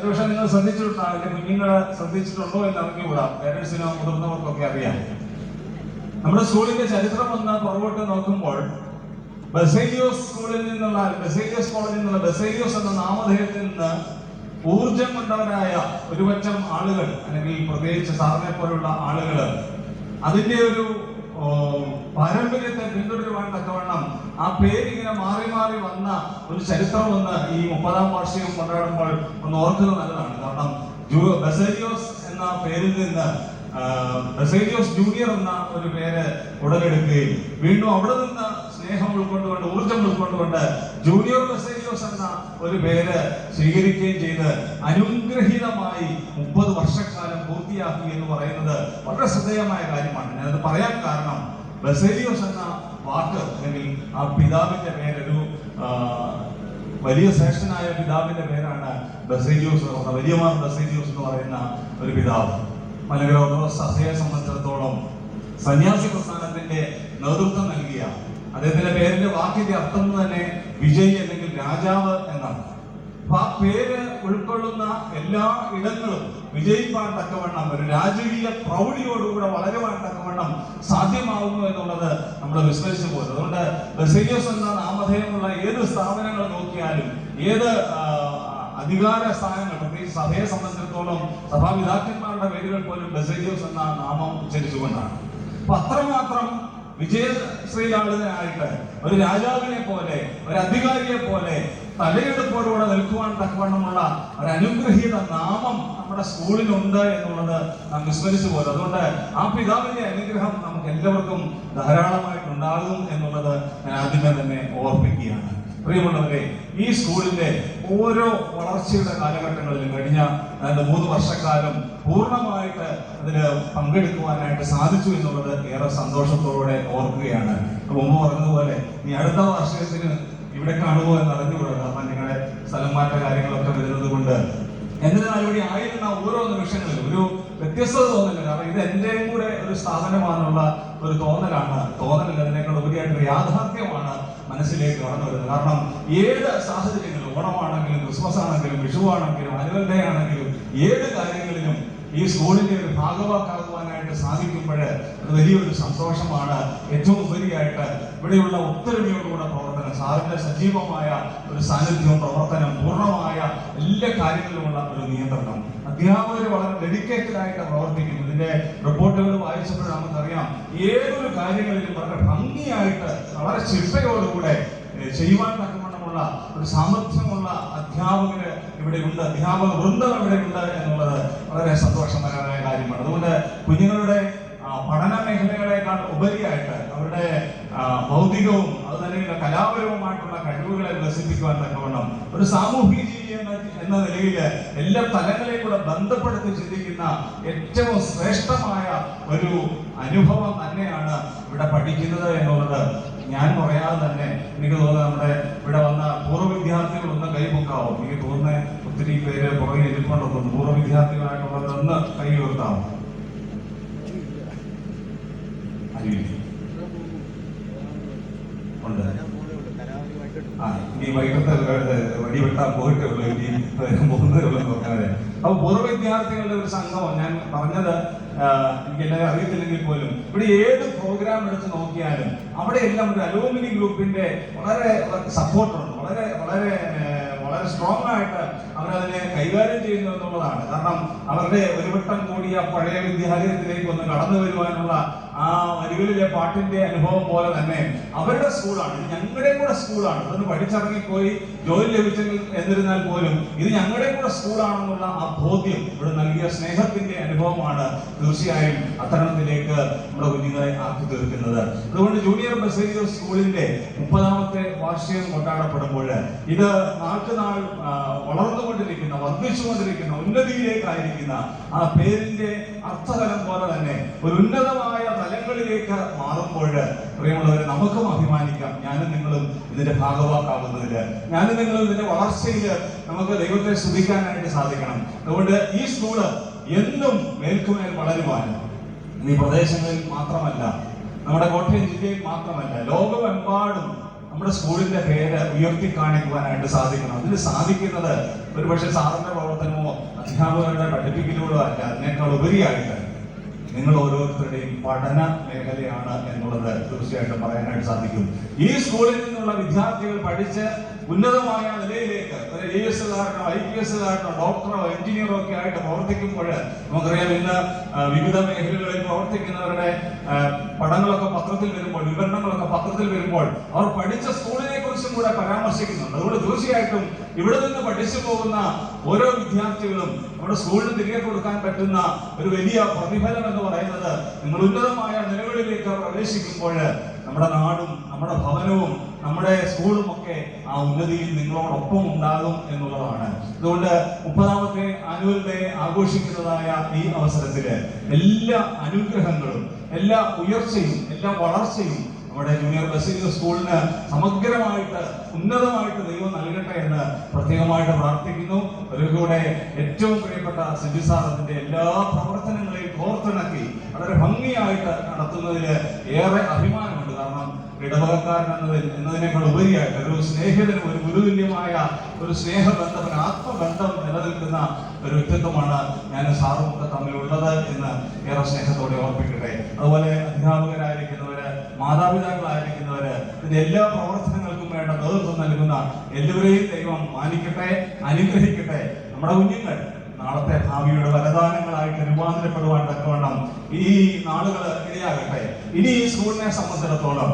ഒരുപക്ഷെ നിങ്ങൾ ശ്രദ്ധിച്ചിട്ടുണ്ടാവില്ല, കുഞ്ഞുങ്ങളെ ശ്രദ്ധിച്ചിട്ടുണ്ടോ എന്ന് അറിഞ്ഞുകൂടാ, പേരൻസിനോ മുതിർന്നവർക്കൊക്കെ അറിയാം. നമ്മുടെ സ്കൂളിന്റെ ചരിത്രം ഒന്ന് പുറകോട്ട് നോക്കുമ്പോൾ ബസേലിയോസ് കോളേജിൽ നിന്നുള്ള ബസേലിയോസ് എന്ന നാമധേയത്തിൽ നിന്ന് ഊർജം കൊണ്ടവരായ ഒരുപറ്റം ആളുകൾ, അല്ലെങ്കിൽ പ്രത്യേകിച്ച് സാറിനെ പോലുള്ള ആളുകൾ അതിന്റെ ഒരു പാരമ്പര്യത്തെ പിന്തുടരുവാൻ തക്കവണ്ണം ആ പേരിങ്ങനെ മാറി മാറി വന്ന ഒരു ചരിത്രം ഒന്ന് ഈ 30ാം വാർഷികം കൊണ്ടാടുമ്പോൾ ഒന്ന് ഓർക്കുന്നത് നല്ലതാണ്. കാരണം ബസേലിയോസ് എന്ന പേരിൽ നിന്ന് ബസേലിയോസ് ജൂനിയർ എന്ന ഒരു പേര് ഉടലെടുക്കുകയും വീണ്ടും അവിടെ നിന്ന് സ്നേഹം ഉൾക്കൊണ്ടുകൊണ്ട്, ഊർജം ഉൾക്കൊണ്ടുകൊണ്ട് ജൂനിയർ ബസേലിയോസ് എന്ന ഒരു പേര് സ്വീകരിക്കുകയും ചെയ്ത് അനുഗ്രഹീതമായി 30 വർഷക്കാലം പൂർത്തിയാക്കി എന്ന് പറയുന്നത് വളരെ ശ്രദ്ധേയമായ കാര്യമാണ്. ഞാനത് പറയാൻ കാരണം ബസേലിയോസ് എന്ന വാക്ക്, അല്ലെങ്കിൽ ആ പിതാവിന്റെ പേരൊരു വലിയ ശ്രേഷ്ഠനായ പിതാവിന്റെ പേരാണ് ബസേലിയോസ് എന്ന് പറയുന്നത്. വലിയമാർ ബസേലിയോസ് എന്ന് പറയുന്ന ഒരു പിതാവ് മലങ്കര ഓർത്തഡോക്സ് സഭയെ സംബന്ധിച്ചിടത്തോളം സന്യാസി പ്രസ്ഥാനത്തിന്റെ നേതൃത്വം നൽകിയ അദ്ദേഹത്തിന്റെ പേരിന്റെ വാക്കിന്റെ അർത്ഥം തന്നെ വിജയ് അല്ലെങ്കിൽ രാജാവ് എന്നാണ്. അപ്പൊ ആ പേര് ഉൾക്കൊള്ളുന്ന എല്ലാ ഇടങ്ങളും വിജയിപ്പാൻ തക്കവണ്ണം, ഒരു രാജകീയ പ്രൗഢിയോടുകൂടെ വളരുവാൻ തക്കവണ്ണം സാധ്യമാകുന്നു എന്നുള്ളത് നമ്മൾ വിസ്മരിച്ചു പോകുന്നത്. അതുകൊണ്ട് ബസേലിയോസ് എന്ന നാമധേയമുള്ള ഏത് സ്ഥാപനങ്ങൾ നോക്കിയാലും, ഏത് അധികാര സ്ഥാനങ്ങൾ, പ്രത്യേകിച്ച് സഭയെ സംബന്ധിച്ചിടത്തോളം സഭാപിതാക്കന്മാരുടെ പേരുകൾ പോലും ബസേലിയോസ് എന്ന നാമം ഉച്ചരിച്ചുകൊണ്ടാണ്. അപ്പൊ അത്രമാത്രം വിജയശ്രീലാളിതനായിട്ട് ഒരു രാജാവിനെ പോലെ, ഒരു അധികാരിയെ പോലെ തലയെടുപ്പോടുകൂടെ നിൽക്കുവാൻ തക്കവണ്ണമുള്ള ഒരു അനുഗ്രഹീത നാമം നമ്മുടെ സ്കൂളിനുണ്ട് എന്നുള്ളത് നാം വിസ്മരിച്ചു പോലും. അതുകൊണ്ട് ആ പിതാവിന്റെ അനുഗ്രഹം നമുക്ക് എല്ലാവർക്കും ധാരാളമായിട്ടുണ്ടാകും എന്നുള്ളത് ഞാൻ ആദ്യമേ തന്നെ ഓർപ്പിക്കുകയാണ്. പ്രിയമുള്ളവരെ, ഈ സ്കൂളിന്റെ ഓരോ വളർച്ചയുടെ കാലഘട്ടങ്ങളിലും കഴിഞ്ഞ 3 വർഷക്കാലം പൂർണ്ണമായിട്ട് അതിന് പങ്കെടുക്കുവാനായിട്ട് സാധിച്ചു എന്നുള്ളത് ഏറെ സന്തോഷത്തോടെ ഓർക്കുകയാണ്. മുമ്പ് പറഞ്ഞതുപോലെ ഇനി അടുത്ത വാർഷികത്തിന് ഇവിടെ കാണുമോ എന്ന് അറിഞ്ഞുകൂടാ, കാരണം നിങ്ങളുടെ സ്ഥലം മാറ്റ കാര്യങ്ങളൊക്കെ വരുന്നത് കൊണ്ട്. എന്നിരുന്നാൽ ഇവിടെ ആയിരുന്ന ഓരോ നിമിഷങ്ങളിലും ഒരു വ്യത്യസ്തത തോന്നില്ല. കാരണം ഇത് എന്റെയും കൂടെ ഒരു സ്ഥാപനമാണെന്നുള്ള ഒരു തോന്നലല്ല, അതിനേക്കാൾ ഉപരിയായിട്ട് യാഥാർത്ഥ്യമാണ് മനസ്സിലേക്ക് കടന്നു വരുന്നത്. കാരണം ഏത് സാഹചര്യങ്ങളിലും, ഓണമാണെങ്കിലും ക്രിസ്മസ് ആണെങ്കിലും വിഷുവാണെങ്കിലും ആനുവൽ ഡേ ആണെങ്കിലും, ഏത് കാര്യങ്ങളിലും ഈ സ്കൂളിന്റെ ഒരു ഭാഗവാക്കാകുവാനായിട്ട് സാധിക്കുമ്പോൾ അത് വലിയൊരു സന്തോഷമാണ്. ഏറ്റവും ഉപരിയായിട്ട് ഇവിടെയുള്ള ഒത്തൊരുമയോടുകൂടെ പ്രവർത്തനം, സാറിന്റെ സജീവമായ ഒരു സാന്നിധ്യവും പ്രവർത്തനം, പൂർണ്ണമായ എല്ലാ കാര്യങ്ങളിലുമുള്ള ഒരു നിയന്ത്രണം, അധ്യാപകർ വളരെ ഡെഡിക്കേറ്റഡ് ആയിട്ട് പ്രവർത്തിക്കുന്നു. ഇതിന്റെ റിപ്പോർട്ടുകൾ വായിച്ചപ്പോൾ നമുക്കറിയാം ഏതൊരു കാര്യങ്ങളിലും വളരെ ഭംഗിയായിട്ട് വളരെ ചിട്ടയോടുകൂടെ ചെയ്യുവാൻ തക്കവണ്ണമുള്ള ഒരു സാമർഥ്യമുള്ള അധ്യാപകര് ഇവിടെ ഉണ്ട്, അധ്യാപക വൃന്ദം ഇവിടെ ഉണ്ട് എന്നുള്ളത് വളരെ സന്തോഷകരമായ കാര്യമാണ്. അതുകൊണ്ട് കുഞ്ഞുങ്ങളുടെ പഠന മേഖലകളെക്കാൾ ഉപരിയായിട്ട് അവരുടെ ഭൗതികവും അതുതന്നെ കലാപരവുമായിട്ടുള്ള കഴിവുകളെ വികസിപ്പിക്കുവാൻ തക്കവണ്ണം ഒരു സാമൂഹിക ജീവി എന്ന നിലയിൽ എല്ലാ തലങ്ങളെയും കൂടെ ബന്ധപ്പെടുത്തി ചിന്തിക്കുന്ന ഏറ്റവും ശ്രേഷ്ഠമായ ഒരു അനുഭവം തന്നെയാണ് ഇവിടെ പഠിക്കുന്നത് എന്നുള്ളത് ഞാൻ പറയാതെ തന്നെ എനിക്ക് തോന്നുന്നത് നമ്മുടെ ഇവിടെ വന്ന പൂർവ്വ വിദ്യാർത്ഥികളൊന്ന് കൈപൊക്കാവും. എനിക്ക് തോന്നുന്നത് ഒത്തിരി പേര് പുറകെ ഇരിപ്പുണ്ടെന്ന്. പൂർവ്വ വിദ്യാർത്ഥികളായിട്ടുള്ളത് ഒന്ന് കൈ ഉയർത്താവും. ഉണ്ട്. ഇനി വൈകിട്ട് വടിവെട്ടാൻ പോയിട്ടേ ഉള്ളൂ, ഇനി പോകുന്നതേ ഉള്ളൂ നോക്കാതെ. അപ്പൊ പൂർവ്വ വിദ്യാർത്ഥികളുടെ ഒരു സംഗമം, ഞാൻ പറഞ്ഞത് എനിക്ക് എല്ലാവരും അറിയത്തില്ലെങ്കിൽ പോലും ഇവിടെ ഏത് പ്രോഗ്രാം എടുത്ത് നോക്കിയാലും അവിടെ എല്ലാം ഒരു അലൂമിനി ഗ്രൂപ്പിന്റെ വളരെ സപ്പോർട്ടുണ്ട്, വളരെ വളരെ വളരെ സ്ട്രോങ് ആയിട്ട് അവരതിനെ കൈകാര്യം ചെയ്യുന്നു എന്നുള്ളതാണ്. കാരണം അവരുടെ ഒരുവട്ടം കൂടിയ പഴയ വിദ്യാലയത്തിലേക്ക് ഒന്ന് കടന്നു വരുവാനുള്ള ആ വരികളിലെ പാട്ടിന്റെ അനുഭവം പോലെ തന്നെ അവരുടെ സ്കൂളാണ്, ഇത് ഞങ്ങളുടെയും കൂടെ സ്കൂളാണ്. അതൊന്ന് പഠിച്ചിറങ്ങിപ്പോയി ജോലി ലഭിച്ചെങ്കിൽ എന്നിരുന്നാൽ പോലും ഇത് ഞങ്ങളുടെയും കൂടെ സ്കൂളാണെന്നുള്ള ആ ബോധ്യം ഇവിടെ നൽകിയ സ്നേഹത്തിന്റെ അനുഭവമാണ് തീർച്ചയായും അത്തരണത്തിലേക്ക് നമ്മുടെ കുഞ്ഞുങ്ങളെ ആക്കി തീർക്കുന്നത്. അതുകൊണ്ട് ജൂനിയർ ബസേലിയോസ് സ്കൂളിന്റെ 30ാമത്തെ വാർഷികം കൊണ്ടാടപ്പെടുമ്പോൾ ഇത് നാൾക്ക് നാൾ വളർന്നുകൊണ്ടിരിക്കുന്ന, വർദ്ധിച്ചുകൊണ്ടിരിക്കുന്ന, ഉന്നതിയിലേക്കായിരിക്കുന്ന ആ പേരിന്റെ അർത്ഥതലം പോലെ തന്നെ ഒരു ഉന്നതമായ തലങ്ങളിലേക്ക് മാറുമ്പോൾ പ്രിയമുള്ളവരെ നമുക്കും അഭിമാനിക്കാം. ഞാനും നിങ്ങളും ഇതിന്റെ ഭാഗവാക്കാവുന്നതില്, ഞാനും നിങ്ങളും ഇതിന്റെ വളർച്ചയില് നമുക്ക് ദൈവത്തെ സ്തുതിക്കാനായിട്ട് സാധിക്കണം. അതുകൊണ്ട് ഈ സ്കൂള് എന്നും മേൽക്കുമേൽ വളരുവാനും ഈ പ്രദേശങ്ങളിൽ മാത്രമല്ല, നമ്മുടെ കോട്ടയം ജില്ലയിൽ മാത്രമല്ല, ലോകമെമ്പാടും നമ്മുടെ സ്കൂളിന്റെ പേര് ഉയർത്തി കാണിക്കുവാനായിട്ട് സാധിക്കണം. അതിന് സാധിക്കുന്നത് ഒരുപക്ഷെ സാറിന്റെ പ്രവർത്തനമോ അധ്യാപകരുടെ പഠിപ്പിക്കലുകളോ അല്ല, അതിനേക്കാൾ ഉപരിയായിട്ട് നിങ്ങൾ ഓരോരുത്തരുടെയും പഠന മേഖലയാണ് എന്നുള്ളത് തീർച്ചയായിട്ടും പറയാനായിട്ട് സാധിക്കും. ഈ സ്കൂളിൽ നിന്നുള്ള വിദ്യാർത്ഥികൾ പഠിച്ച് ഉന്നതമായ നിലയിലേക്ക് ഒരു AS-കാരനോ IPS-കാരനോ ഡോക്ടറോ എഞ്ചിനീയറോ ഒക്കെ ആയിട്ട് പ്രവർത്തിക്കുമ്പോൾ നമുക്കറിയാം, ഇന്ന് വിവിധ മേഖലകളിൽ പ്രവർത്തിക്കുന്നവരുടെ പഠനങ്ങളൊക്കെ പത്രത്തിൽ വരുമ്പോൾ, വിവരണങ്ങളൊക്കെ പത്രത്തിൽ വരുമ്പോൾ അവർ പഠിച്ച സ്കൂളിനെ കുറിച്ചും കൂടെ പരാമർശിക്കുന്നുണ്ട്. അതുകൊണ്ട് തീർച്ചയായിട്ടും ഇവിടെ നിന്ന് പഠിച്ചു പോകുന്ന ഓരോ വിദ്യാർത്ഥികളും നമ്മുടെ സ്കൂളിന് തിരികെ കൊടുക്കാൻ പറ്റുന്ന ഒരു വലിയ പ്രതിഫലം എന്ന് പറയുന്നത്, നിങ്ങൾ ഉന്നതമായ നിലകളിലേക്ക് പ്രവേശിക്കുമ്പോൾ നമ്മുടെ നാടും നമ്മുടെ ഭവനവും നമ്മുടെ സ്കൂളും ഒക്കെ ആ ഉന്നതിയിൽ നിങ്ങളോടൊപ്പം ഉണ്ടാകും എന്നുള്ളതാണ്. അതുകൊണ്ട് 30ാമത്തെ ആനുവൽ ഡേ ആഘോഷിക്കുന്നതായ ഈ അവസരത്തില് എല്ലാ അനുഗ്രഹങ്ങളും, എല്ലാ ഉയർച്ചയും, എല്ലാ വളർച്ചയും നമ്മുടെ ജൂനിയർ ബസേലിയസ് സ്കൂളിന് സമഗ്രമായിട്ട് ഉന്നതമായിട്ട് ദൈവം നൽകട്ടെ എന്ന് പ്രത്യേകമായിട്ട് പ്രാർത്ഥിക്കുന്നു. ഒരിക്കലൂടെ ഏറ്റവും പ്രിയപ്പെട്ട സിജു സാർ അതിന്റെ എല്ലാ പ്രവർത്തനങ്ങളെയും കോർത്തിണക്കി വളരെ ഭംഗിയായിട്ട് നടത്തുന്നതിൽ ഏറെ അഭിമാനമുണ്ട്. കാരണം ഇടവകക്കാരൻ എന്നതിനേക്കാൾ ഉപരിയായിട്ട് ഒരു സ്നേഹിതനും ഒരു ഗുരുതുല്യമായ ഒരു സ്നേഹബന്ധം, ഒരു ആത്മബന്ധം നിലനിൽക്കുന്ന ഒരു വ്യക്തിത്വമാണ് ഞാൻ സാറും ഒക്കെ തമ്മിലുള്ളത് എന്ന് ഏറെ സ്നേഹത്തോടെ ഓർപ്പിക്കട്ടെ. അതുപോലെ അധ്യാപകരായിരിക്കുന്നവര്, മാതാപിതാക്കളായിരിക്കുന്നവര്, ഇതിന്റെ എല്ലാ പ്രവർത്തനങ്ങൾക്കും വേണ്ട നേതൃത്വം നൽകുന്ന എല്ലാവരെയും ദൈവം മാനിക്കട്ടെ, അനുഗ്രഹിക്കട്ടെ. നമ്മുടെ കുഞ്ഞുങ്ങൾ നാളത്തെ ഭാവിയുടെ വരദാനങ്ങളായിട്ട് രൂപാന്തരപ്പെടുവാൻ തക്കവണ്ണം ഈ നാളുകൾ ഇടയാകട്ടെ. ഇനി ഈ സ്കൂളിനെ സംബന്ധിച്ചിടത്തോളം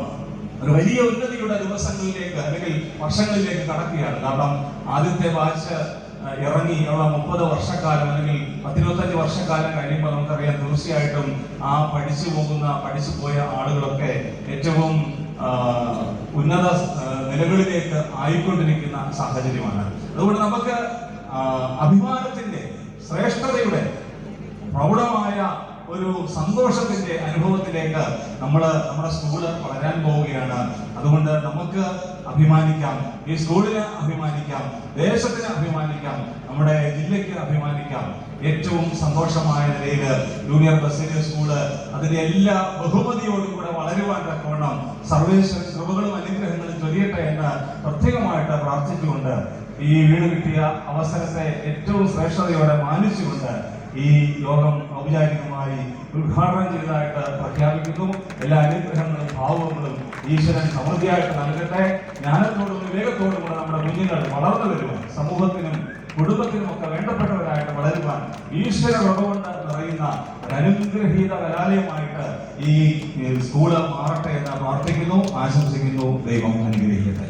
ഒരു വലിയ ഉന്നതിയുടെ ദിവസങ്ങളിലേക്ക് അല്ലെങ്കിൽ വർഷങ്ങളിലേക്ക് കടക്കുകയാണ്. കാരണം ആദ്യത്തെ ബാച്ച് ഇറങ്ങി ഉള്ള 30 വർഷക്കാലം അല്ലെങ്കിൽ 10-25 വർഷക്കാലം കഴിയുമ്പോൾ നമുക്കറിയാം, തീർച്ചയായിട്ടും ആ പഠിച്ചു പോയ ആളുകളൊക്കെ ഏറ്റവും ഉന്നത നിലകളിലേക്ക് ആയിക്കൊണ്ടിരിക്കുന്ന സാഹചര്യമാണ്. അതുകൊണ്ട് നമുക്ക് അഭിമാനത്തിന്റെ, ശ്രേഷ്ഠതയുടെ, പ്രൗഢമായ ഒരു സന്തോഷത്തിന്റെ അനുഭവത്തിലേക്ക് നമ്മുടെ സ്കൂള് വളരാൻ പോവുകയാണ്. അതുകൊണ്ട് നമുക്ക് അഭിമാനിക്കാം, ഈ സ്കൂളിന് അഭിമാനിക്കാം, ദേശത്തിന് അഭിമാനിക്കാം, നമ്മുടെ ജില്ലയ്ക്ക് അഭിമാനിക്കാം. ഏറ്റവും സന്തോഷമായ നിലയിൽ ജൂനിയർ ബസേലിയസ് സ്കൂള് അതിന്റെ എല്ലാ ബഹുമതിയോടും കൂടെ വളരുവാൻ തക്കവണ്ണം സർവേശ്വരൻ കൃപകളും അനുഗ്രഹങ്ങളും ചൊരിയട്ടെ എന്ന് പ്രത്യേകമായിട്ട് പ്രാർത്ഥിച്ചുകൊണ്ട് ഈ വീട് കിട്ടിയ അവസരത്തെ ഏറ്റവും ശ്രേഷ്ഠതയോടെ മാനിച്ചുകൊണ്ട് ഈ യോഗം ഔപചാരികമായി ഉദ്ഘാടനം ചെയ്തതായിട്ട് പ്രഖ്യാപിക്കുന്നു. എല്ലാ അനുഗ്രഹങ്ങളും ഭാവങ്ങളും ഈശ്വരൻ സമൃദ്ധിയായിട്ട് നൽകട്ടെ. ജ്ഞാനത്തോടും വിവേകത്തോടും കൂടെ നമ്മുടെ കുഞ്ഞുങ്ങൾ വളർന്നു വരുവാൻ, സമൂഹത്തിനും കുടുംബത്തിനും ഒക്കെ വേണ്ടപ്പെട്ടവരായിട്ട് വളരുവാൻ ഈശ്വര കൃപ കൊണ്ട് നിറയുന്ന അനുഗ്രഹീത കലാലയമായിട്ട് ഈ സ്കൂള് മാറട്ടെ എന്ന് പ്രാർത്ഥിക്കുന്നു, ആശംസിക്കുന്നു. ദൈവം അനുഗ്രഹിക്കട്ടെ.